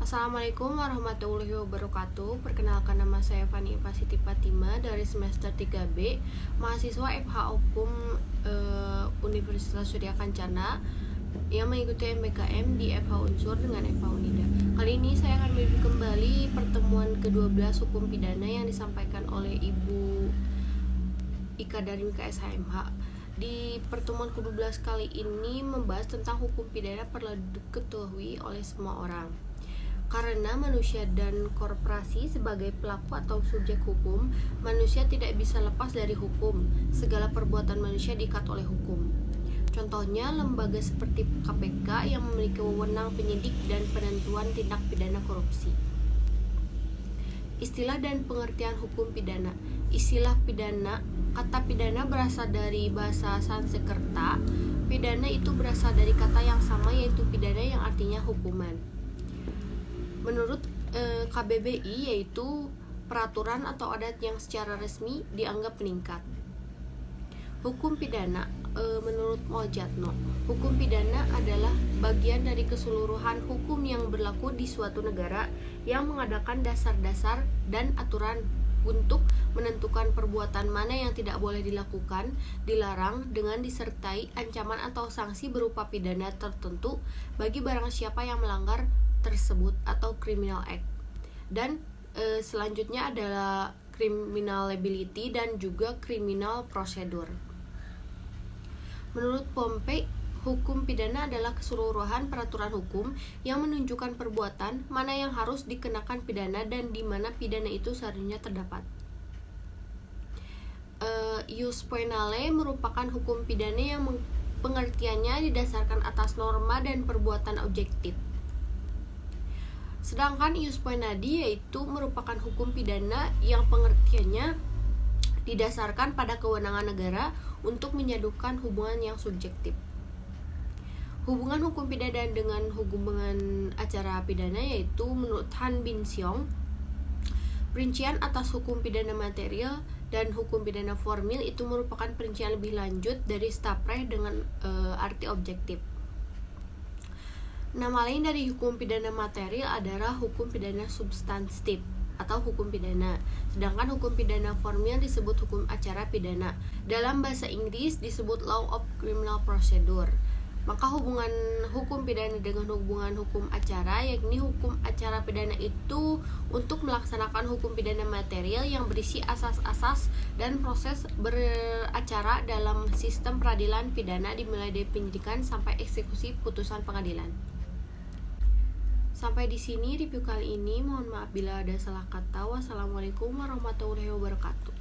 Assalamualaikum warahmatullahi wabarakatuh. Perkenalkan, nama saya Fani Eva Siti Fatima dari semester 3B, mahasiswa FH Hukum Universitas Surya Kencana yang mengikuti MBKM di FH Unsur dengan FH Unida. Kali ini saya akan mereview kembali pertemuan ke-12 hukum pidana yang disampaikan oleh Ibu Ika dari KSHMH. Di pertemuan ke-12 kali ini membahas tentang hukum pidana perlu diketahui oleh semua orang. Karena manusia dan korporasi sebagai pelaku atau subjek hukum, manusia tidak bisa lepas dari hukum. Segala perbuatan manusia diikat oleh hukum. Contohnya, lembaga seperti KPK yang memiliki wewenang penyidik dan penentuan tindak pidana korupsi. Istilah dan pengertian hukum pidana. Istilah pidana, kata pidana berasal dari bahasa Sanskerta. Pidana itu berasal dari kata yang sama, yaitu pidana, yang artinya hukuman. Menurut KBBI, yaitu peraturan atau adat yang secara resmi dianggap meningkat. Hukum pidana, menurut Mojatno, hukum pidana adalah bagian dari keseluruhan hukum yang berlaku di suatu negara yang mengadakan dasar-dasar dan aturan untuk menentukan perbuatan mana yang tidak boleh dilakukan, dilarang, dengan disertai ancaman atau sanksi berupa pidana tertentu bagi barang siapa yang melanggar tersebut atau criminal act. Dan selanjutnya adalah criminal liability dan juga criminal procedure. Menurut Pompey, hukum pidana adalah keseluruhan peraturan hukum yang menunjukkan perbuatan mana yang harus dikenakan pidana dan di mana pidana itu seharusnya terdapat. Ius penale merupakan hukum pidana yang pengertiannya didasarkan atas norma dan perbuatan objektif. Sedangkan ius poenadi yaitu merupakan hukum pidana yang pengertiannya didasarkan pada kewenangan negara untuk menyadukan hubungan yang subjektif. Hubungan hukum pidana dengan hubungan acara pidana yaitu menurut Han Bin Siong, perincian atas hukum pidana material dan hukum pidana formil itu merupakan perincian lebih lanjut dari Stapreh dengan arti objektif. Nama lain dari hukum pidana material adalah hukum pidana substantif atau hukum pidana. Sedangkan hukum pidana formil disebut hukum acara pidana. Dalam bahasa Inggris disebut law of criminal procedure. Maka hubungan hukum pidana dengan hubungan hukum acara, yakni hukum acara pidana itu untuk melaksanakan hukum pidana material yang berisi asas-asas dan proses beracara dalam sistem peradilan pidana dimulai dari penyidikan sampai eksekusi putusan pengadilan. Sampai di sini review kali ini. Mohon maaf bila ada salah kata. Wassalamualaikum warahmatullahi wabarakatuh.